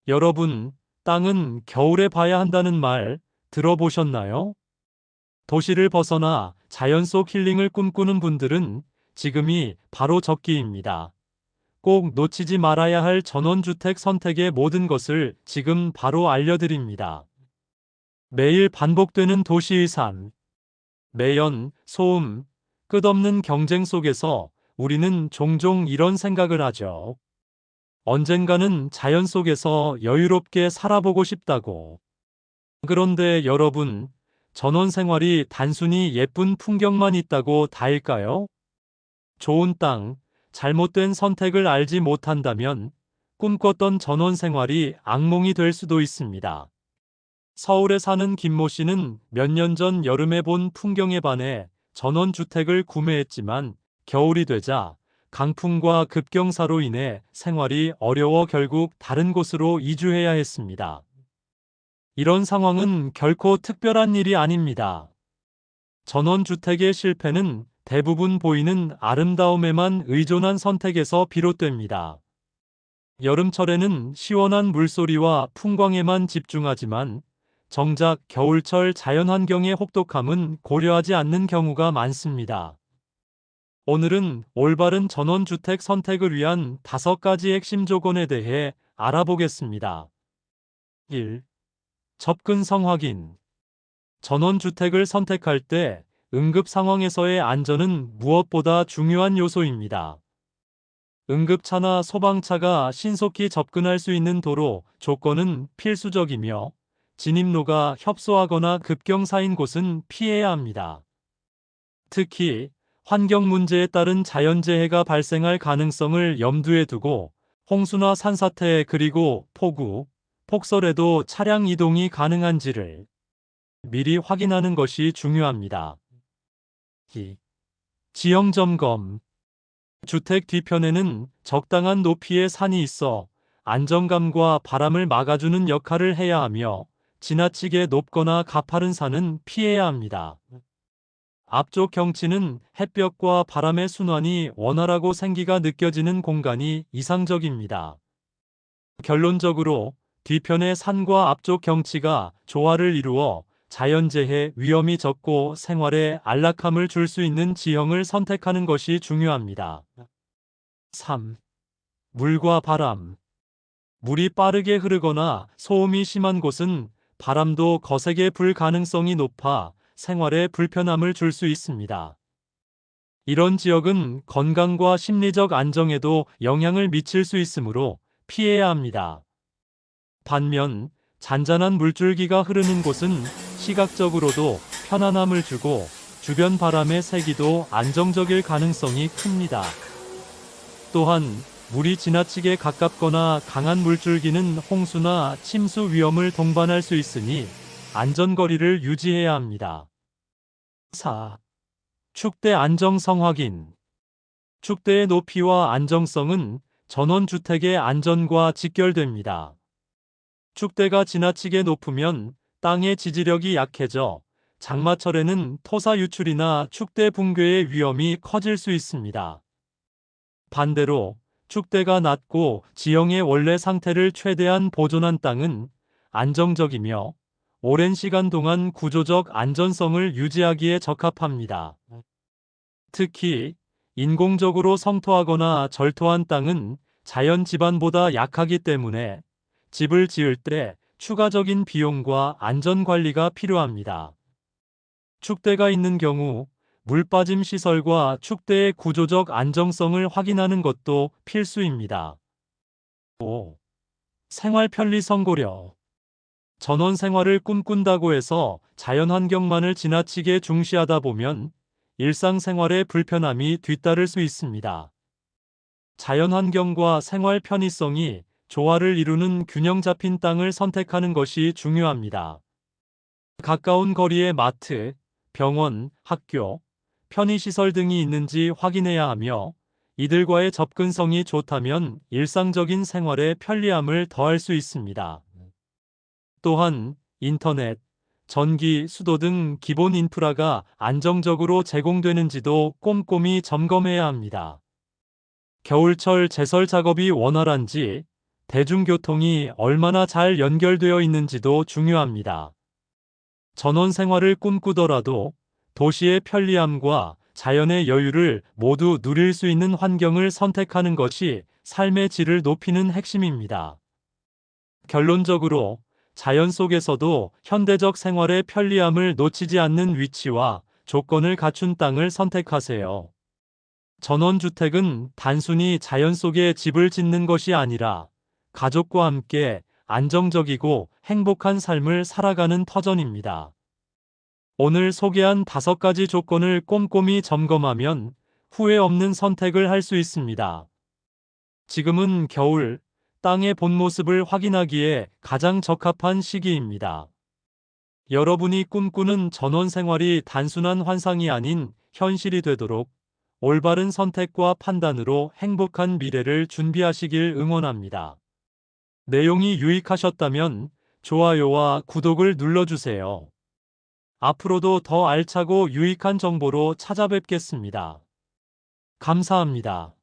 여러분, 땅은 겨울에 봐야 한다는 말 들어보셨나요? 도시를 벗어나 자연 속 힐링을 꿈꾸는 분들은 지금이 바로 적기입니다. 꼭 놓치지 말아야 할 전원주택 선택의 모든 것을 지금 바로 알려드립니다. 매일 반복되는 도시의 삶, 매연, 소음, 끝없는 경쟁 속에서 우리는 종종 이런 생각을 하죠. 언젠가는 자연 속에서 여유롭게 살아보고 싶다고. 그런데 여러분, 전원 생활이 단순히 예쁜 풍경만 있다고 다일까요? 좋은 땅, 잘못된 선택을 알지 못한다면 꿈꿨던 전원 생활이 악몽이 될 수도 있습니다. 서울에 사는 김모 씨는 몇 년 전 여름에 본 풍경에 반해 전원주택을 구매했지만 겨울이 되자 강풍과 급경사로 인해 생활이 어려워 결국 다른 곳으로 이주해야 했습니다. 이런 상황은 결코 특별한 일이 아닙니다. 전원주택의 실패는 대부분 보이는 아름다움에만 의존한 선택에서 비롯됩니다. 여름철에는 시원한 물소리와 풍광에만 집중하지만 정작 겨울철 자연환경의 혹독함은 고려하지 않는 경우가 많습니다. 오늘은 올바른 전원주택 선택을 위한 5가지 핵심 조건에 대해 알아보겠습니다. 1. 접근성 확인. 전원주택을 선택할 때 응급 상황에서의 안전은 무엇보다 중요한 요소입니다. 응급차나 소방차가 신속히 접근할 수 있는 도로, 조건은 필수적이며 진입로가 협소하거나 급경사인 곳은 피해야 합니다. 특히 환경 문제에 따른 자연재해가 발생할 가능성을 염두에 두고 홍수나 산사태 그리고 폭우, 폭설에도 차량 이동이 가능한지를 미리 확인하는 것이 중요합니다. 2. 지형 점검. 주택 뒤편에는 적당한 높이의 산이 있어 안정감과 바람을 막아주는 역할을 해야 하며 지나치게 높거나 가파른 산은 피해야 합니다. 앞쪽 경치는 햇볕과 바람의 순환이 원활하고 생기가 느껴지는 공간이 이상적입니다. 결론적으로 뒤편의 산과 앞쪽 경치가 조화를 이루어 자연재해 위험이 적고 생활에 안락함을 줄 수 있는 지형을 선택하는 것이 중요합니다. 3. 물과 바람. 물이 빠르게 흐르거나 소음이 심한 곳은 바람도 거세게 불 가능성이 높아 생활에 불편함을 줄 수 있습니다. 이런 지역은 건강과 심리적 안정에도 영향을 미칠 수 있으므로 피해야 합니다. 반면 잔잔한 물줄기가 흐르는 곳은 시각적으로도 편안함을 주고 주변 바람의 세기도 안정적일 가능성이 큽니다. 또한 물이 지나치게 가깝거나 강한 물줄기는 홍수나 침수 위험을 동반할 수 있으니 안전거리를 유지해야 합니다. 4. 축대 안정성 확인. 축대의 높이와 안정성은 전원주택의 안전과 직결됩니다. 축대가 지나치게 높으면 땅의 지지력이 약해져 장마철에는 토사 유출이나 축대 붕괴의 위험이 커질 수 있습니다. 반대로 축대가 낮고 지형의 원래 상태를 최대한 보존한 땅은 안정적이며 오랜 시간 동안 구조적 안전성을 유지하기에 적합합니다. 특히 인공적으로 성토하거나 절토한 땅은 자연 지반보다 약하기 때문에 집을 지을 때 추가적인 비용과 안전 관리가 필요합니다. 축대가 있는 경우 물빠짐 시설과 축대의 구조적 안정성을 확인하는 것도 필수입니다. 5. 생활 편리성 고려. 전원 생활을 꿈꾼다고 해서 자연 환경만을 지나치게 중시하다 보면 일상생활에 불편함이 뒤따를 수 있습니다. 자연 환경과 생활 편의성이 조화를 이루는 균형 잡힌 땅을 선택하는 것이 중요합니다. 가까운 거리에 마트, 병원, 학교, 편의시설 등이 있는지 확인해야 하며 이들과의 접근성이 좋다면 일상적인 생활에 편리함을 더할 수 있습니다. 또한 인터넷, 전기, 수도 등 기본 인프라가 안정적으로 제공되는지도 꼼꼼히 점검해야 합니다. 겨울철 제설 작업이 원활한지, 대중교통이 얼마나 잘 연결되어 있는지도 중요합니다. 전원 생활을 꿈꾸더라도 도시의 편리함과 자연의 여유를 모두 누릴 수 있는 환경을 선택하는 것이 삶의 질을 높이는 핵심입니다. 결론적으로 자연 속에서도 현대적 생활의 편리함을 놓치지 않는 위치와 조건을 갖춘 땅을 선택하세요. 전원주택은 단순히 자연 속에 집을 짓는 것이 아니라 가족과 함께 안정적이고 행복한 삶을 살아가는 터전입니다. 오늘 소개한 5가지 조건을 꼼꼼히 점검하면 후회 없는 선택을 할 수 있습니다. 지금은 겨울, 땅의 본 모습을 확인하기에 가장 적합한 시기입니다. 여러분이 꿈꾸는 전원 생활이 단순한 환상이 아닌 현실이 되도록 올바른 선택과 판단으로 행복한 미래를 준비하시길 응원합니다. 내용이 유익하셨다면 좋아요와 구독을 눌러주세요. 앞으로도 더 알차고 유익한 정보로 찾아뵙겠습니다. 감사합니다.